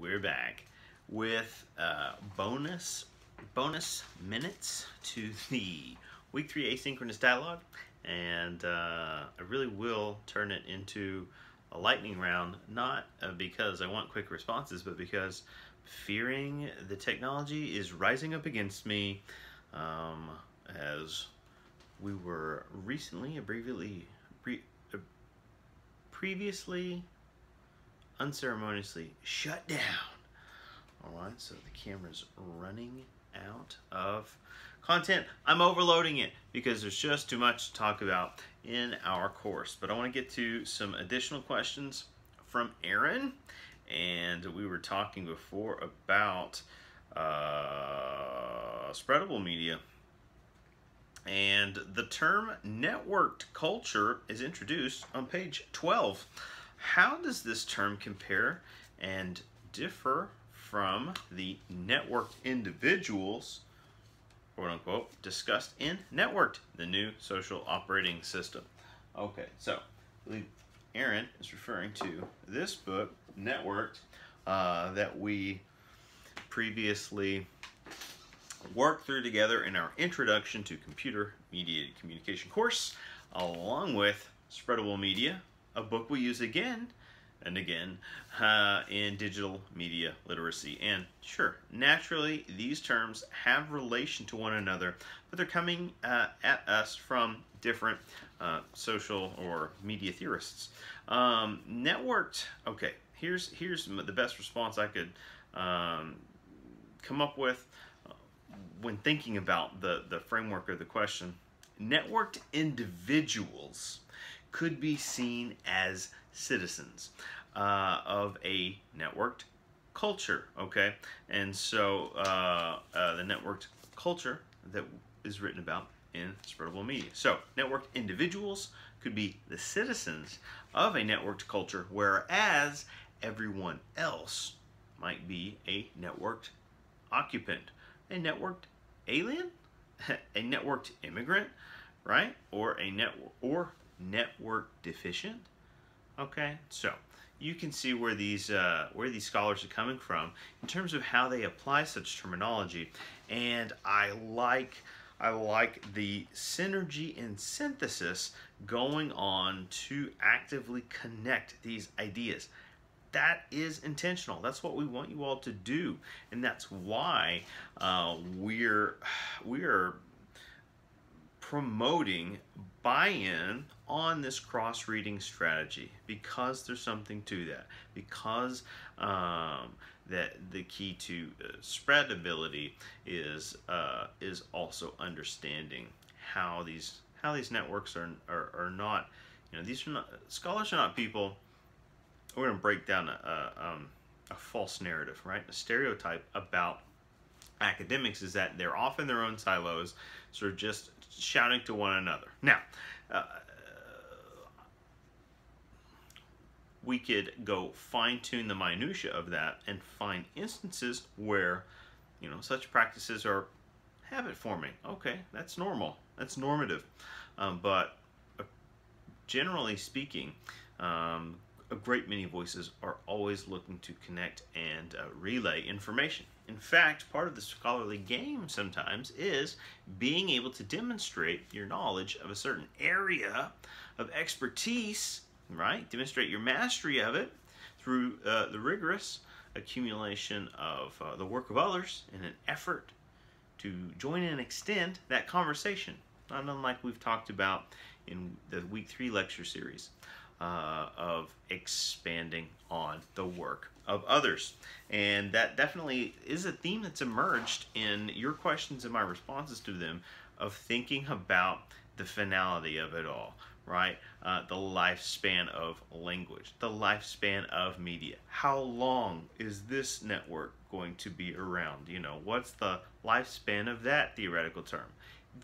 we're back with bonus minutes to the week 3 asynchronous dialogue, and I really will turn it into a lightning round, not because I want quick responses, but because fearing the technology is rising up against me, as we were recently previously unceremoniously shut down. Alright, so the camera's running out of content. I'm overloading it because there's just too much to talk about in our course. But I want to get to some additional questions from Aaron. And we were talking before about spreadable media. And the term networked culture is introduced on page 12. How does this term compare and differ from the networked individuals, quote unquote, discussed in Networked, the new social operating system? Okay, so I believe Aaron is referring to this book, Networked, that we previously worked through together in our Introduction to Computer Mediated Communication course, along with Spreadable Media, a book we use again and again in digital media literacy. And sure, naturally, these terms have relation to one another, but they're coming at us from different social or media theorists. Networked, okay, here's the best response I could come up with when thinking about the framework of the question. Networked individuals could be seen as citizens of a networked culture, okay? And so the networked culture that is written about in Spreadable Media. So networked individuals could be the citizens of a networked culture, whereas everyone else might be a networked occupant, a networked alien, a networked immigrant, right? Or a network deficient. Okay, so you can see where these scholars are coming from in terms of how they apply such terminology, and I like the synergy and synthesis going on to actively connect these ideas. That is intentional. That's what we want you all to do, and that's why we're promoting buy-in on this cross-reading strategy, because there's something to that, because that the key to spreadability is also understanding how these networks are not, these are not, scholars are not people. We're going to break down a false narrative, right? A stereotype about academics is that they're off in their own silos, sort of just shouting to one another. Now, we could go fine-tune the minutia of that and find instances where, such practices are habit-forming. Okay, that's normal. That's normative. But generally speaking, a great many voices are always looking to connect and relay information. In fact, part of the scholarly game sometimes is being able to demonstrate your knowledge of a certain area of expertise, right? Demonstrate your mastery of it through the rigorous accumulation of the work of others in an effort to join and extend that conversation, not unlike we've talked about in the week 3 lecture series. Of expanding on the work of others. And that definitely is a theme that's emerged in your questions and my responses to them, of thinking about the finality of it all, right? The lifespan of language, the lifespan of media. How long is this network going to be around? What's the lifespan of that theoretical term?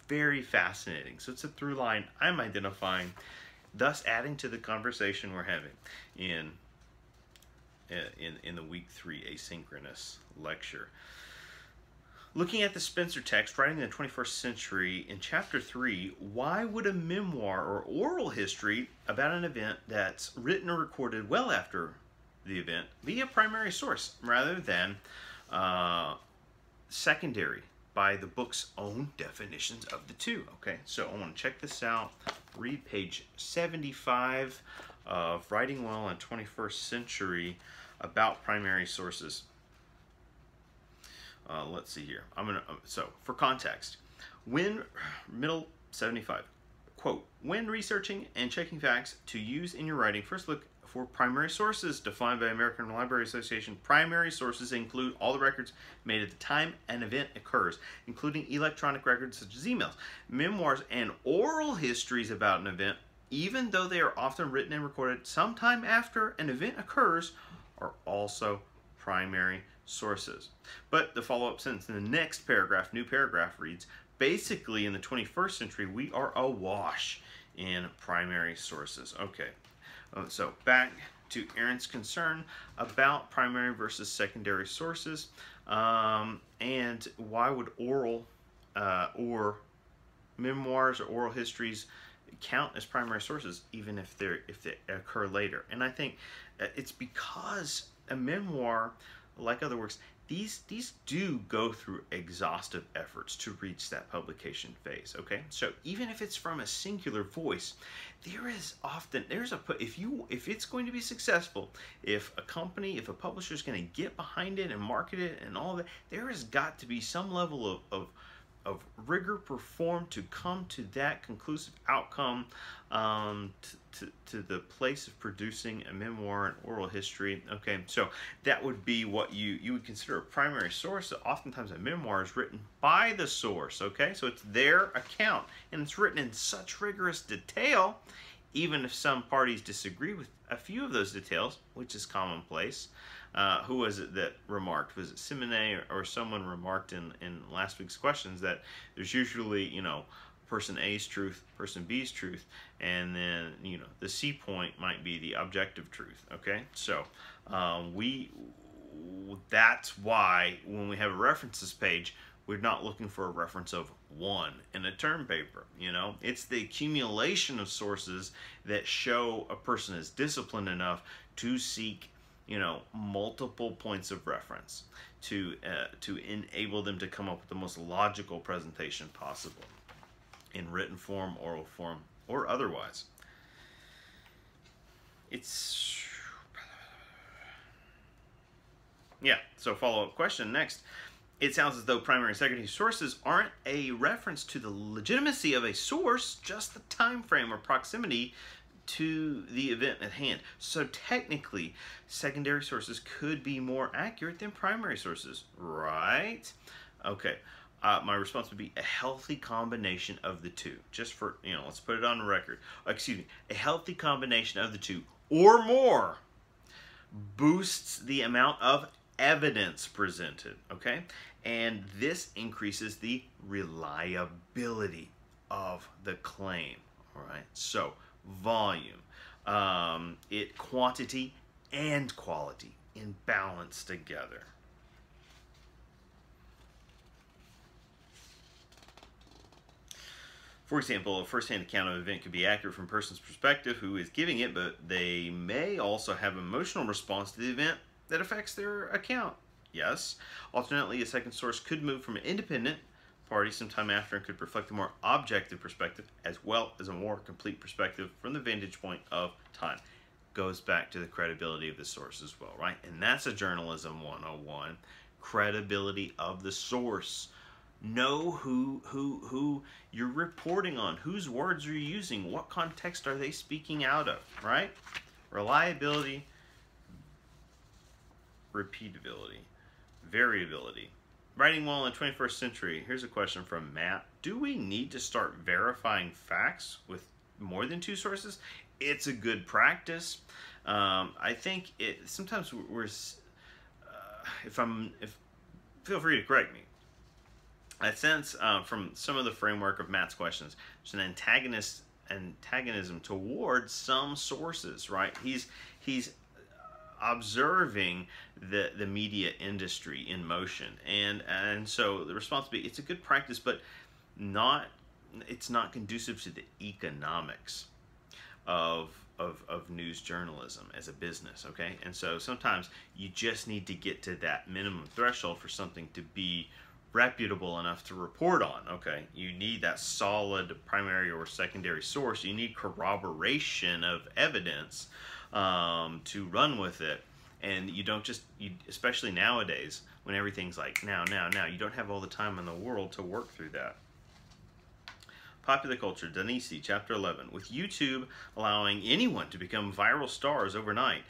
Very fascinating. So it's a through line I'm identifying, thus adding to the conversation we're having in the week 3 asynchronous lecture. Looking at the Spencer text, writing in the 21st century, in chapter 3, why would a memoir or oral history about an event that's written or recorded well after the event via primary source rather than secondary by the book's own definitions of the two. Okay, so I want to check this out. Read page 75 of Writing Well in 21st Century about primary sources. Let's see here. So for context, middle 75, quote, when researching and checking facts to use in your writing, first look for primary sources defined by American Library Association. Primary sources include all the records made at the time an event occurs, including electronic records such as emails, memoirs, and oral histories about an event, even though they are often written and recorded sometime after an event occurs, are also primary sources. But the follow-up sentence in the next paragraph, new paragraph, reads, basically in the 21st century, we are awash in primary sources. Okay, so back to Aaron's concern about primary versus secondary sources, and why would oral or memoirs or oral histories count as primary sources even if they occur later? And I think it's because a memoir, like other works, these do go through exhaustive efforts to reach that publication phase. Okay, so even if it's from a singular voice, if it's going to be successful, if a publisher is going to get behind it and market it and all that, there has got to be some level of rigor performed to come to that conclusive outcome, to the place of producing a memoir and oral history. Okay, so that would be what you would consider a primary source. Oftentimes a memoir is written by the source, okay? So it's their account, and it's written in such rigorous detail, even if some parties disagree with a few of those details, which is commonplace. Who was it that remarked? Was it Simone or someone remarked in last week's questions that there's usually, person A's truth, person B's truth, and then, the C point might be the objective truth, okay? So that's why when we have a references page, we're not looking for a reference of one in a term paper, It's the accumulation of sources that show a person is disciplined enough to seek multiple points of reference to enable them to come up with the most logical presentation possible in written form, oral form, or otherwise. So follow-up question next. It sounds as though primary and secondary sources aren't a reference to the legitimacy of a source, just the time frame or proximity to the event at hand. So technically, secondary sources could be more accurate than primary sources, right? Okay, my response would be a healthy combination of the two. Just for, let's put it on record. Excuse me, a healthy combination of the two or more boosts the amount of evidence presented, okay? And this increases the reliability of the claim, all right? So, volume, quantity and quality in balance together. For example, a first-hand account of an event could be accurate from a person's perspective who is giving it, but they may also have an emotional response to the event that affects their account. Yes. Alternately, a second source could move from an independent party sometime after and could reflect a more objective perspective as well as a more complete perspective from the vantage point of time. Goes back to the credibility of the source as well, right? And that's a journalism 101. Credibility of the source. Know who you're reporting on, whose words are you using, what context are they speaking out of, right? Reliability, repeatability, variability. Writing well in the 21st century. Here's a question from Matt. Do we need to start verifying facts with more than two sources? It's a good practice. I think sometimes feel free to correct me. I sense from some of the framework of Matt's questions, there's an antagonism towards some sources, right? He's observing the media industry in motion, and so the response would be, it's a good practice, but it's not conducive to the economics of news journalism as a business, okay? And so sometimes you just need to get to that minimum threshold for something to be reputable enough to report on, okay? You need that solid primary or secondary source. You need corroboration of evidence to run with it. And you don't just, especially nowadays, when everything's like now, you don't have all the time in the world to work through that. Popular culture, Danisi, chapter 11. With YouTube allowing anyone to become viral stars overnight,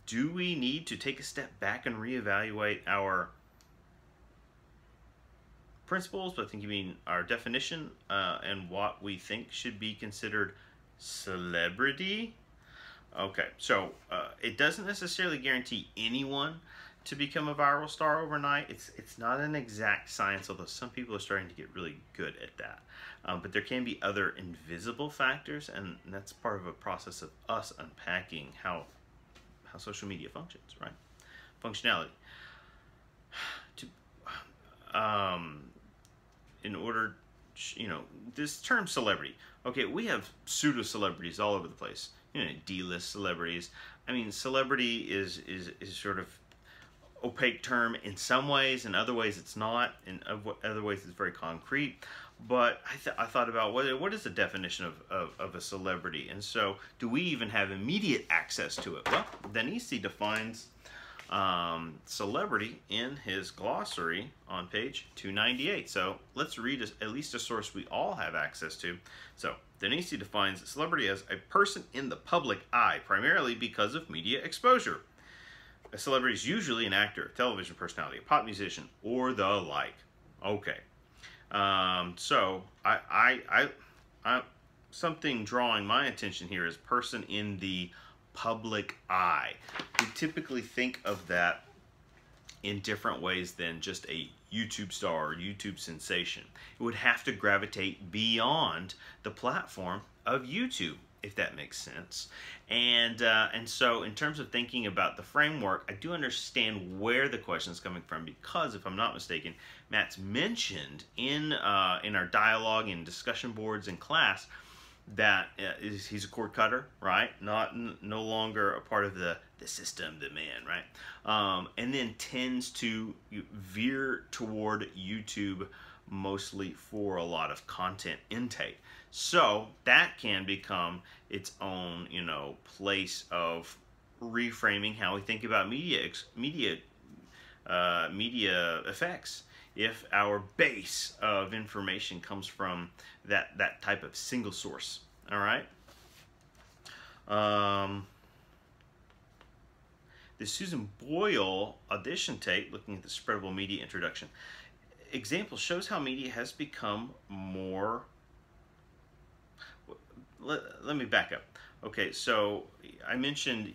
do we need to take a step back and reevaluate our principles? But I think you mean our definition and what we think should be considered celebrity. Okay, so it doesn't necessarily guarantee anyone to become a viral star overnight. It's not an exact science, although some people are starting to get really good at that. But there can be other invisible factors, and that's part of a process of us unpacking how social media functions, right? Functionality. In order, this term celebrity. Okay, we have pseudo celebrities all over the place. D-list celebrities. I mean, celebrity is sort of opaque term in some ways, in other ways it's not, in other ways it's very concrete. But I thought about what is the definition of a celebrity, and so do we even have immediate access to it? Well, Danisi defines celebrity in his glossary on page 298. So let's read at least a source we all have access to. So Danisi defines celebrity as a person in the public eye, primarily because of media exposure. A celebrity is usually an actor, television personality, a pop musician, or the like. Okay. So I something drawing my attention here is person in the public eye. We typically think of that in different ways than just a YouTube star or YouTube sensation. It would have to gravitate beyond the platform of YouTube, if that makes sense. And so in terms of thinking about the framework, I do understand where the question is coming from, because if I'm not mistaken, Matt's mentioned in our dialogue and discussion boards in class that he's a cord cutter, right? No longer a part of the system, the man, right? And then tends to veer toward YouTube mostly for a lot of content intake. So that can become its own, place of reframing how we think about media effects. If our base of information comes from that type of single source, all right? The Susan Boyle audition tape, looking at the spreadable media introduction, example shows how media has become more... Let me back up. Okay, so I mentioned,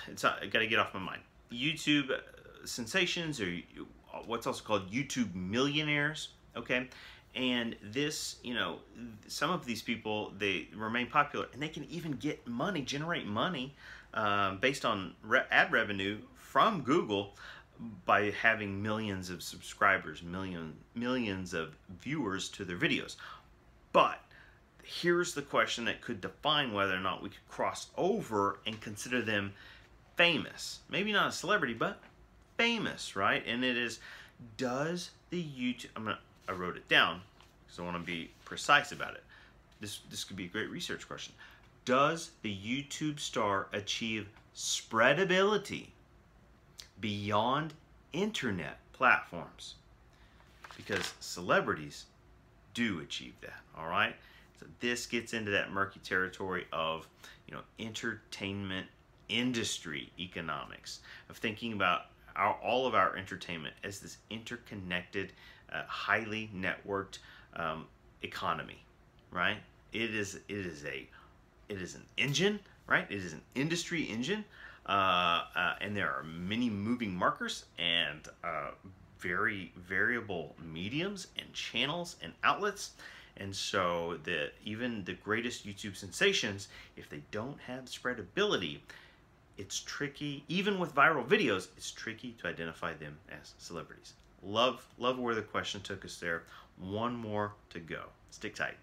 I got to get off my mind. YouTube sensations, or what's also called YouTube millionaires, okay? And this, some of these people, they remain popular, and they can even get money, generate money based on ad revenue from Google by having millions of subscribers, millions of viewers to their videos. But here's the question that could define whether or not we could cross over and consider them famous. Maybe not a celebrity, but famous, right? And it is, does the YouTube... I wrote it down because I want to be precise about it. This could be a great research question. Does the YouTube star achieve spreadability beyond internet platforms? Because celebrities do achieve that, all right? So this gets into that murky territory of, entertainment industry economics, of thinking about all of our entertainment as this interconnected, highly networked economy, right? It is an engine, right? It is an industry engine, and there are many moving markers and very variable mediums and channels and outlets. And so even the greatest YouTube sensations, if they don't have spreadability, it's tricky. Even with viral videos, it's tricky to identify them as celebrities. Love where the question took us there. One more to go. Stick tight.